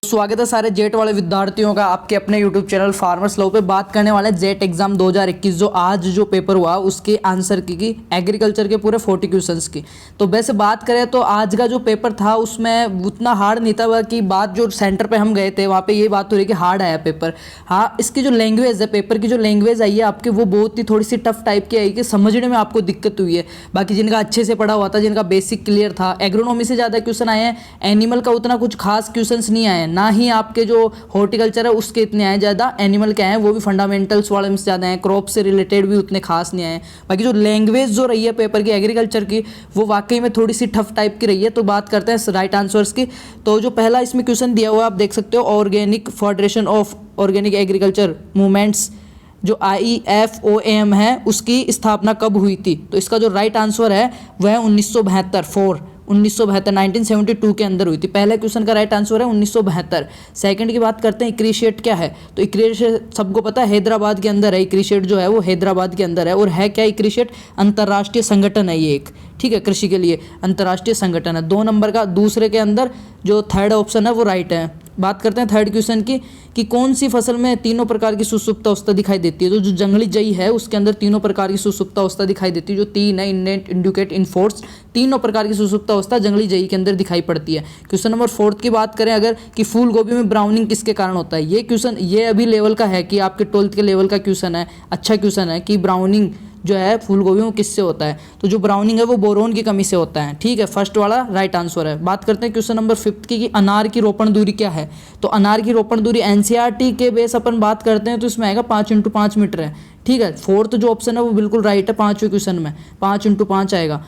स्वागत है सारे जेट वाले विद्यार्थियों का आपके अपने YouTube चैनल फार्मर्स लॉ पे। बात करने वाले जेट एग्जाम 2021 जो आज जो पेपर हुआ उसके आंसर की एग्रीकल्चर के पूरे 40 क्वेश्चंस की। तो वैसे बात करें तो आज का जो पेपर था उसमें उतना हार्ड नहीं था, कि बात जो सेंटर पे हम गए थे वहाँ पे ये बात हो रही कि हार्ड आया पेपर। हाँ, इसकी जो लैंग्वेज है, पेपर की जो लैंग्वेज आई है आपकी, वो बहुत ही थोड़ी सी टफ टाइप की आई कि समझने में आपको दिक्कत हुई है। बाकी जिनका अच्छे से पढ़ा हुआ था, जिनका बेसिक क्लियर था, एग्रोनॉमी से ज़्यादा क्वेश्चन आए हैं, एनिमल का उतना कुछ खास क्वेश्चन नहीं आए, ना ही आपके जो हॉर्टिकल्चर है उसके इतने आए ज़्यादा। एनिमल के आए वो भी फंडामेंटल्स वाले में ज़्यादा हैं, क्रॉप से रिलेटेड भी उतने खास नहीं आए। बाकी जो लैंग्वेज जो रही है पेपर की एग्रीकल्चर की, वो वाकई में थोड़ी सी टफ टाइप की रही है। तो बात करते हैं राइट आंसर्स की। तो जो पहला इसमें क्वेश्चन दिया हुआ है आप देख सकते हो, organic federation of organic agriculture movements जो IFOAM है उसकी स्थापना कब हुई थी। तो इसका जो राइट आंसर है वह है 1972 1972 के अंदर हुई थी। पहले क्वेश्चन का राइट आंसर है 1972। सेकंड की बात करते हैं, इक्रीशिएट क्या है। तो इक्रीशिएट सबको पता है हैदराबाद के अंदर है। इक्रीशिएट जो है वो हैदराबाद के अंदर है। और है क्या इक्रीशिएट? अंतर्राष्ट्रीय संगठन है ये एक, ठीक है, कृषि के लिए अंतर्राष्ट्रीय संगठन है। 2 नंबर का दूसरे के अंदर जो थर्ड ऑप्शन है वो राइट है। बात करते हैं थर्ड क्वेश्चन की कि कौन सी फसल में तीनों प्रकार की सुसुप्त अवस्था दिखाई देती है। तो जो जंगली जई है उसके अंदर तीनों प्रकार की सुसुप्त अवस्था दिखाई देती है। जो 3 है, इनेंट, इंडिकेट, इनफोर्स, तीनों प्रकार की सुसुप्त अवस्था जंगली जई के अंदर दिखाई पड़ती है। क्वेश्चन नंबर 4 की बात करें अगर, कि फूल गोभी में ब्राउनिंग किसके कारण होता है। ये क्वेश्चन ये अभी लेवल का है कि आपके 12th के लेवल का क्वेश्चन है, अच्छा क्वेश्चन है कि ब्राउनिंग जो है फूल गोभी में किससे होता है। तो जो ब्राउनिंग है वो बोरोन की कमी से होता है, ठीक है, फर्स्ट वाला राइट आंसर है। बात करते हैं क्वेश्चन नंबर 5 की कि अनार की रोपण दूरी क्या है। तो अनार की रोपण दूरी NCERT के बेस अपन बात करते हैं तो इसमें आएगा 5 × 5 मीटर है, ठीक है। 4th जो ऑप्शन है वो बिल्कुल राइट है, 5वें क्वेश्चन में 5 × 5 आएगा।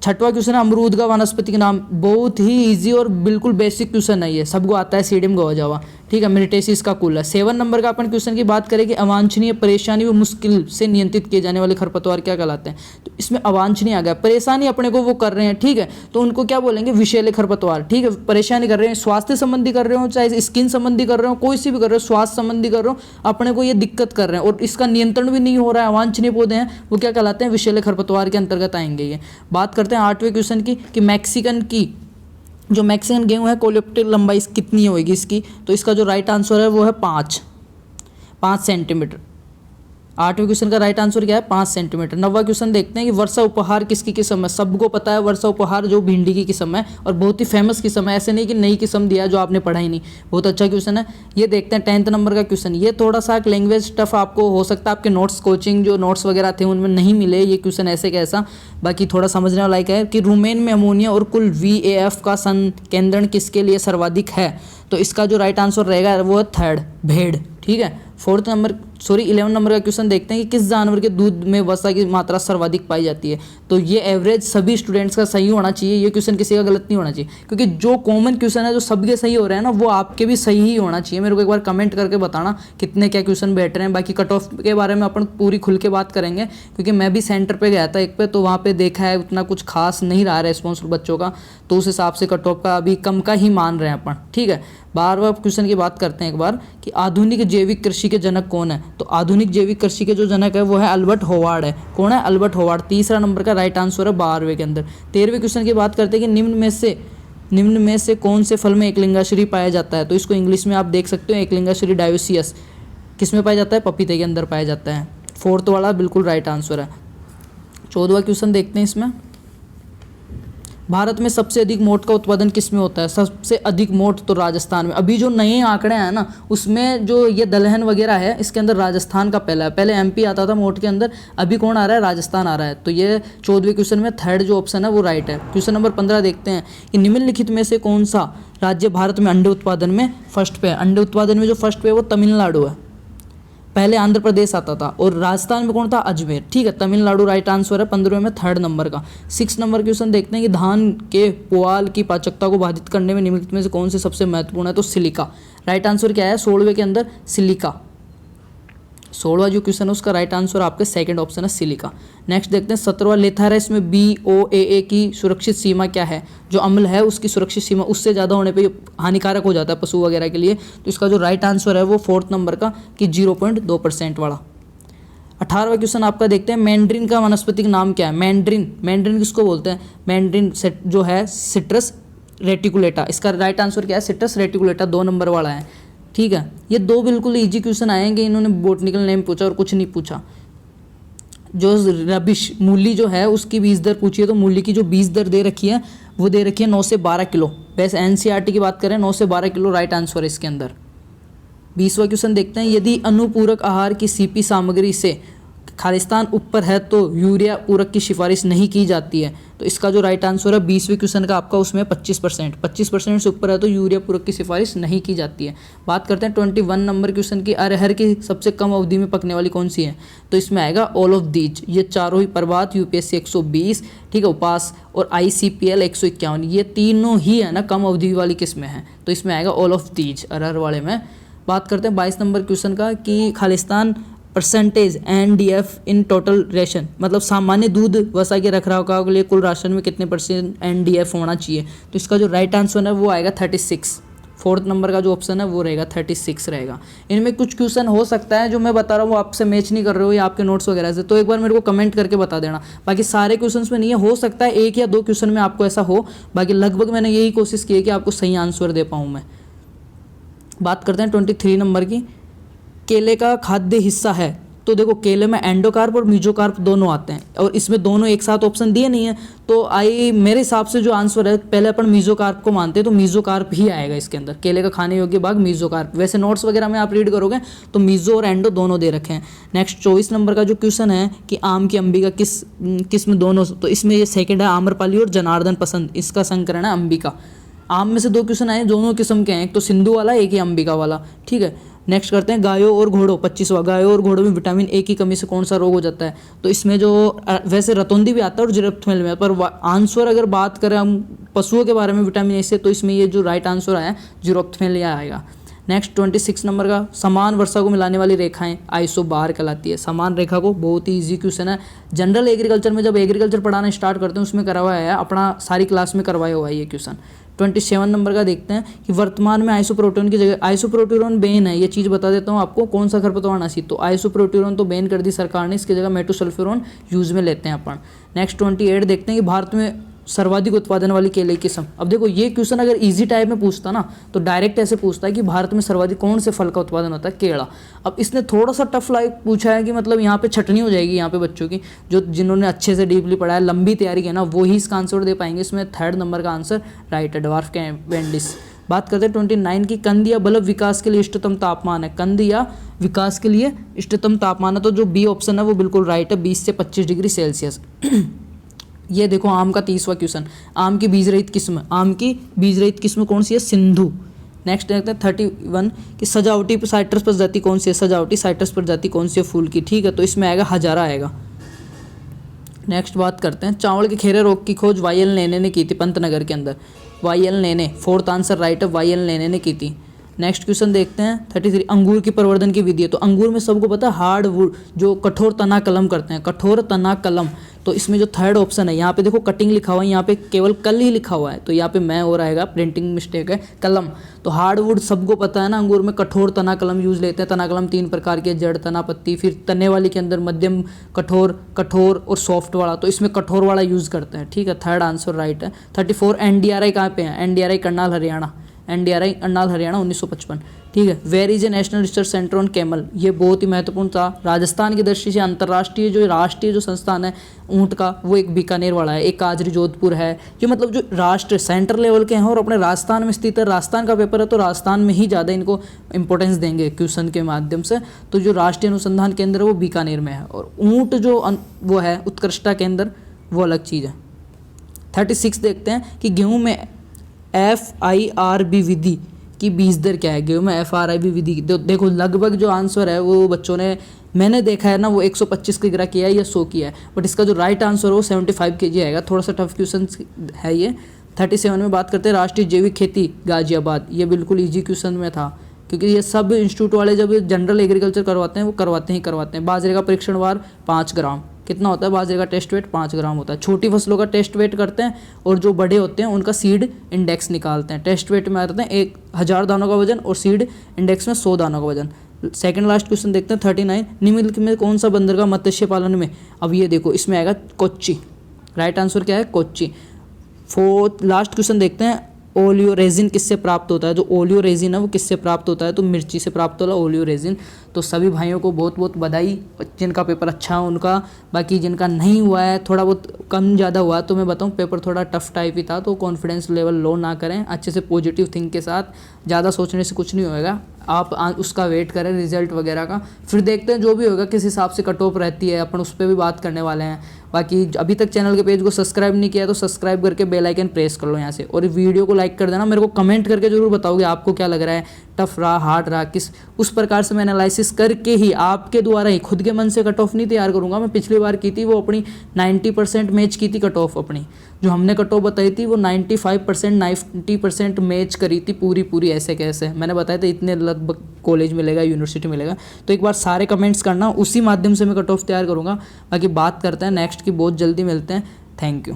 6वां क्वेश्चन है अमरूद का वानस्पतिक नाम। बहुत ही इजी और बिल्कुल बेसिक क्वेश्चन है ये, सबको आता है, सीडियम गोवा जावा, ठीक है, मिलिटेसिस का कुल है। 7 नंबर का अपन क्वेश्चन की बात करें कि अवांछनीय, परेशानी व मुश्किल से नियंत्रित किए जाने वाले खरपतवार क्या कहलाते हैं। तो इसमें अवांछनीय आ गया, परेशानी अपने को वो कर रहे हैं, ठीक है, तो उनको क्या बोलेंगे, विषैले खरपतवार, ठीक है। परेशानी कर रहे हैं, स्वास्थ्य संबंधी कर रहे हो, चाहे स्किन संबंधी कर रहे हो, कोई सी भी कर रहे हो, स्वास्थ्य संबंधी कर रहे हो, अपने को ये दिक्कत कर रहे हैं और इसका नियंत्रण भी नहीं हो रहा है, अवांछनीय पौधे हैं, वो क्या कहलाते हैं, विषैले खरपतवार के अंतर्गत आएंगे ये। बात करते हैं 8वें क्वेश्चन की कि मैक्सिकन की जो मैक्सिकन गेहूं है कोलेप्टिक लंबाई कितनी होगी इसकी। तो इसका जो राइट आंसर है वो है 5 सेंटीमीटर। 8वें क्वेश्चन का राइट आंसर क्या है, 5 सेंटीमीटर। 9वां क्वेश्चन देखते हैं कि वर्षा उपहार किसकी किस्म है। सबको पता है वर्षा उपहार जो भिंडी की किस्म है और बहुत ही फेमस किस्म है, ऐसे नहीं कि नई किस्म दिया है जो आपने पढ़ा ही नहीं, बहुत अच्छा क्वेश्चन है। ये देखते हैं 10th नंबर का क्वेश्चन। ये थोड़ा सा लैंग्वेज टफ आपको हो सकता है, आपके नोट्स कोचिंग जो नोट्स वगैरह थे उनमें नहीं मिले ये क्वेश्चन ऐसे कैसा, बाकी थोड़ा समझने वाला है कि रूमेन में अमोनिया और कुल VAF का संकेंद्रण किसके लिए सर्वाधिक है। तो इसका जो राइट आंसर रहेगा वो है 3rd, भेड़, ठीक है। 11 नंबर का क्वेश्चन देखते हैं कि किस जानवर के दूध में वसा की मात्रा सर्वाधिक पाई जाती है। तो ये एवरेज सभी स्टूडेंट्स का सही होना चाहिए, ये क्वेश्चन किसी का गलत नहीं होना चाहिए, क्योंकि जो कॉमन क्वेश्चन है जो सबके सही हो रहे हैं ना वो आपके भी सही ही होना चाहिए। मेरे को एक बार कमेंट करके बताना कितने क्या क्वेश्चन बैठ रहे हैं। बाकी कट ऑफ के बारे में अपन पूरी खुल के बात करेंगे, क्योंकि मैं भी सेंटर पर गया था एक पे, तो वहाँ पर देखा है उतना कुछ खास नहीं रहा रेस्पॉन्स बच्चों का, तो उस हिसाब से कट ऑफ का अभी कम का ही मान रहे हैं अपन, ठीक है। 12वां क्वेश्चन की बात करते हैं एक बार कि आधुनिक जैविक कृषि के जनक कौन है। तो आधुनिक जैविक कृषि के जो जनक है वो है अल्बर्ट होवार्ड है। कौन है? Albert Howard. 3रा नंबर का राइट आंसर है 12वें के अंदर। 13वें क्वेश्चन की बात करते हैं कि निम्न में से कौन से फल में एकलिंगाश्री पाया जाता है। तो इसको इंग्लिश में आप देख सकते हो, एकलिंगाश्री डायोसियस किस में पाया जाता है, पपीते के अंदर पाया जाता है। 4th वाला बिल्कुल राइट आंसर है। 14वां क्वेश्चन देखते हैं इसमें, भारत में सबसे अधिक मोठ का उत्पादन किस में होता है। सबसे अधिक मोठ तो राजस्थान में। अभी जो नए आंकड़े हैं ना उसमें जो ये दलहन वगैरह है इसके अंदर राजस्थान का पहला है, पहले MP आता था मोठ के अंदर, अभी कौन आ रहा है, राजस्थान आ रहा है। तो ये 14वें क्वेश्चन में 3rd जो ऑप्शन है वो राइट है। क्वेश्चन नंबर 15 देखते हैं कि निम्नलिखित में से कौन सा राज्य भारत में अंडे उत्पादन में फर्स्ट पे है। अंडे उत्पादन में जो फर्स्ट पे है वो तमिलनाडु है, पहले आंध्र प्रदेश आता था, और राजस्थान में कौन था, अजमेर, ठीक है। तमिलनाडु राइट आंसर है 15वें में 3rd नंबर का। 6 नंबर क्वेश्चन देखते हैं कि धान के पुआल की पाचकता को बाधित करने में निम्नलिखित में से कौन से सबसे महत्वपूर्ण है। तो सिलिका राइट आंसर क्या है, 16वें के अंदर सिलिका। 16वां जो क्वेश्चन है उसका राइट आंसर आपके 2nd ऑप्शन है सिलिका। नेक्स्ट देखते हैं 17वां लेथारस में BOAA की सुरक्षित सीमा क्या है। जो अम्ल है उसकी सुरक्षित सीमा उससे ज़्यादा होने पे हानिकारक हो जाता है पशु वगैरह के लिए। तो इसका जो राइट आंसर है वो 4th नंबर का कि 0.2% वाला। 18वां क्वेश्चन आपका देखते हैं, मैंड्रिन का वनस्पतिक नाम क्या है। मैंड्रिन किसको बोलते हैं, मैंड्रिन जो है सिट्रस रेटिकुलेटा, इसका राइट आंसर क्या है? सिट्रस रेटिकुलेटा 2 नंबर वाला है, ठीक है। ये 2 बिल्कुल इजी क्वेश्चन आएंगे, इन्होंने बोटनिकल नेम पूछा और कुछ नहीं पूछा। जो रबिश मूली जो है उसकी बीज दर पूछी है, तो मूली की जो बीज दर दे रखी है वो दे रखी है 9 से 12 किलो। वैसे एनसीईआरटी की बात करें 9 से 12 किलो राइट आंसर है इसके अंदर। 20वां क्वेश्चन देखते हैं, यदि अनुपूरक आहार की सीपी सामग्री से खालिस्तान ऊपर है तो यूरिया पूरक की सिफारिश नहीं की जाती है। तो इसका जो राइट आंसर है 20वें क्वेश्चन का आपका उसमें 25% से ऊपर है तो यूरिया पूरक की सिफारिश नहीं की जाती है। बात करते हैं 21 नंबर क्वेश्चन की, अरहर की सबसे कम अवधि में पकने वाली कौन सी है? तो इसमें आएगा ऑल ऑफ दीज। ये चारों ही प्रभात, यूपीएससी 120, ठीक है, उपास और आईसीपीएल 151, ये तीनों ही है ना कम अवधि वाली किस्में हैं, तो इसमें आएगा ऑल ऑफ दीज अरहर वाले में। बात करते हैं 22 नंबर क्वेश्चन का कि Khalistan percentage NDF in total ration, मतलब सामान्य दूध वसा के रखरखाव के लिए कुल राशन में कितने % एनडीएफ होना चाहिए? तो इसका जो राइट आंसर है वो आएगा 36। 4th नंबर का जो ऑप्शन है वो रहेगा 36 रहेगा। इनमें कुछ क्वेश्चन हो सकता है जो मैं बता रहा हूँ वो आपसे मैच नहीं कर रहे हो या आपके नोट्स वगैरह से, तो एक बार मेरे को कमेंट करके बता देना। बाकी सारे क्वेश्चन में नहीं है, हो सकता है 1 या 2 क्वेश्चन में आपको ऐसा हो, बाकी लगभग मैंने यही कोशिश की है कि आपको सही आंसर दे पाऊँ मैं। बात करते हैं 23 नंबर की, केले का खाद्य हिस्सा है। तो देखो केले में एंडोकार्प और मीजोकार्प दोनों आते हैं और इसमें दोनों एक साथ ऑप्शन दिए नहीं है, तो मेरे हिसाब से जो आंसर है पहले अपन मीजोकार्प को मानते हैं, तो मीजोकार्प ही आएगा इसके अंदर। केले का खाने योग्य भाग मीजोकार्प। वैसे नोट्स वगैरह में आप रीड करोगे तो मीजो और एंडो दोनों दे रखे हैं। नेक्स्ट 24 नंबर का जो क्वेश्चन है कि आम की अंबिका किस किस्म दोनों, तो इसमें ये सेकेंड है आम्रपाली और जनार्दन पसंद, इसका संकरण है अंबिका। आम में से 2 क्वेश्चन आए, दोनों किस्म के हैं, एक तो सिंधु वाला एक ही अंबिका वाला, ठीक है। नेक्स्ट करते हैं गायों और घोड़ों, 25वां, गायों और घोड़ों में विटामिन ए की कमी से कौन सा रोग हो जाता है? तो इसमें जो वैसे रतौंधी भी आता है और जिरोप्थेल में, पर आंसर अगर बात करें हम पशुओं के बारे में विटामिन ए से, तो इसमें ये जो राइट आंसर आया जिरोप्थेल आएगा। नेक्स्ट 26 नंबर का, समान वर्षा को मिलाने वाली रेखाएं आइसोबार कहलाती है। समान रेखा को बहुत ही ईजी क्वेश्चन है, जनरल एग्रीकल्चर में जब एग्रीकल्चर पढ़ाना स्टार्ट करते हैं उसमें करवाया है, अपना सारी क्लास में करवाया हुआ है ये क्वेश्चन। 27 नंबर का देखते हैं कि वर्तमान में आइसोप्रोटोन की जगह आइसोप्रोट्यूरॉन बैन है, ये चीज़ बता देता हूँ आपको, कौन सा खरपतवार नाशी, तो आइसोप्रोट्यूरॉन तो बैन कर दी सरकार ने, इसकी जगह मेटोसल्फ्यूरॉन यूज़ में लेते हैं अपन। नेक्स्ट 28 देखते हैं कि भारत में सर्वाधिक उत्पादन वाली केले की किस्म। अब देखो ये क्वेश्चन अगर इजी टाइप में पूछता ना तो डायरेक्ट ऐसे पूछता है कि भारत में सर्वाधिक कौन से फल का उत्पादन होता है? केला। अब इसने थोड़ा सा टफ लाइक पूछा है कि मतलब यहाँ पे छटनी हो जाएगी यहाँ पे बच्चों की, जो जिन्होंने अच्छे से डीपली पढ़ा है, लंबी तैयारी की है ना, वो ही इसका आंसर दे पाएंगे। इसमें 3rd नंबर का आंसर राइट है, ड्वार्फ कैवेंडिश। बात करते हैं 29 की, कंद या बल्ब विकास के लिए इष्टतम तापमान है। कंद या विकास के लिए इष्टतम तापमान है, तो जो बी ऑप्शन है वो बिल्कुल राइट है, 20 से 25 डिग्री सेल्सियस। ये देखो आम का 30वां क्वेश्चन, आम की बीज रहित किस्म, आम की बीज रहित किस्म कौन सी है? सिंधु। नेक्स्ट देखते हैं 31 कि सजावटी साइट्रस प्रजाति कौन सी है? सजावटी साइट्रस प्रजाति कौन सी है फूल की? ठीक है, तो इसमें आएगा हजारा आएगा। नेक्स्ट बात करते हैं, चावल के खेरे रोग की खोज वाई.एल. लेने ने की थी पंतनगर के अंदर। वाई.एल. लेने, 4th आंसर राइट है, वाई.एल. लेने ने की थी। नेक्स्ट क्वेश्चन देखते हैं 33, अंगूर की प्रवर्धन की विधि है। तो अंगूर में सबको पता है हार्ड वुड, जो कठोर तना कलम करते हैं, कठोर तना कलम। तो इसमें जो 3rd ऑप्शन है, यहाँ पे देखो कटिंग लिखा हुआ है, यहाँ पे केवल कल ही लिखा हुआ है, तो यहाँ पे मैं और आएगा, प्रिंटिंग मिस्टेक है, कलम। तो हार्ड वुड सबको पता है ना, अंगूर में कठोर तना कलम यूज लेते हैं। तना कलम 3 प्रकार के, जड़ तना, पत्ती, फिर तने वाली के अंदर मध्यम, कठोर, कठोर और सॉफ्ट वाला, तो इसमें कठोर वाला यूज करते हैं। ठीक है, 3rd आंसर राइट है। 34 एनडीआरआई कहाँ पे है? NDRI Karnal Haryana, NDRI Karnal Haryana 1955। ठीक है, where is a national research centre on camel, ये बहुत ही महत्वपूर्ण था राजस्थान की दृष्टि से। अंतर्राष्ट्रीय जो राष्ट्रीय जो संस्थान है ऊँट का, वो एक बीकानेर वाला है, एक काजरी जोधपुर है। ये मतलब जो राष्ट्र सेंटर लेवल के हैं और अपने राजस्थान में स्थित है, राजस्थान का पेपर है तो राजस्थान में ही ज़्यादा इनको इंपॉर्टेंस देंगे क्वेश्चन के माध्यम से। तो जो राष्ट्रीय अनुसंधान केंद्र है वो बीकानेर में है, और ऊँट जो वो है उत्कृष्टता केंद्र, वो अलग चीज़ है। 36 देखते हैं कि गेहूँ में FIRB विधि की बीज दर क्या है? गेहूँ में FIRB विधि की देखो लगभग जो आंसर है वो बच्चों ने, मैंने देखा है ना, वो 125 की ग्रा किया है या 100 किया है, बट इसका जो राइट आंसर है वो 75 kg आएगा। थोड़ा सा टफ क्वेश्चन है ये। 37 में बात करते हैं राष्ट्रीय जैविक खेती गाजियाबाद, ये बिल्कुल ईजी क्वेश्चन में था, क्योंकि ये सब इंस्टीट्यूट वाले जब जनरल एग्रीकल्चर करवाते हैं वो करवाते हैं। बाजरे का परीक्षण वार 5 ग्राम, कितना होता है बाजरे का टेस्ट वेट? 5 ग्राम होता है। छोटी फसलों का टेस्ट वेट करते हैं, और जो बड़े होते हैं उनका सीड इंडेक्स निकालते हैं। टेस्ट वेट में आते हैं 1000 दानों का वजन, और सीड इंडेक्स में 100 दानों का वजन। सेकंड लास्ट क्वेश्चन देखते हैं 39, निम्नलिखित में कौन सा बंदरगाह मत्स्य पालन में? अब ये देखो इसमें आएगा कोच्चि, राइट आंसर क्या है? कोच्चि। 4th लास्ट क्वेश्चन देखते हैं, ओलियो रेजिन किससे प्राप्त होता है, जो ओलियो रेजिन है वो किससे प्राप्त होता है, तो मिर्ची से प्राप्त होता है ओलियो रेजिन। तो सभी भाइयों को बहुत बहुत बधाई, जिनका पेपर अच्छा है उनका। बाकी जिनका नहीं हुआ है, थोड़ा बहुत कम ज़्यादा हुआ, तो मैं बताऊँ पेपर थोड़ा टफ टाइप ही था, तो कॉन्फिडेंस लेवल लो ना करें, अच्छे से पॉजिटिव थिंक के साथ, ज़्यादा सोचने से कुछ नहीं होएगा। आप उसका वेट करें रिजल्ट वगैरह का, फिर देखते हैं जो भी होगा किस हिसाब से कट ऑफ रहती है, अपन उस पर भी बात करने वाले हैं। बाकी अभी तक चैनल के पेज को सब्सक्राइब नहीं किया तो सब्सक्राइब करके बेल आइकन प्रेस कर लो यहाँ से, और वीडियो को लाइक कर देना। मेरे को कमेंट करके जरूर बताओगे आपको क्या लग रहा है, टफ रहा, हार्ड रहा, किस उस प्रकार से मैं एनालिसिस करके ही आपके द्वारा ही, खुद के मन से कट ऑफ नहीं तैयार करूँगा। मैं पिछली बार की थी वो अपनी 90% मैच की थी कट ऑफ, अपनी जो हमने कट ऑफ बताई थी वो 95% 90% मैच करी थी पूरी, ऐसे कैसे मैंने बताया था इतने लगभग कॉलेज मिलेगा, यूनिवर्सिटी मिलेगा। तो एक बार सारे कमेंट्स करना, उसी माध्यम से मैं कट ऑफ तैयार करूँगा। बाकी बात करते हैं नेक्स्ट की, बहुत जल्दी मिलते हैं। Thank you.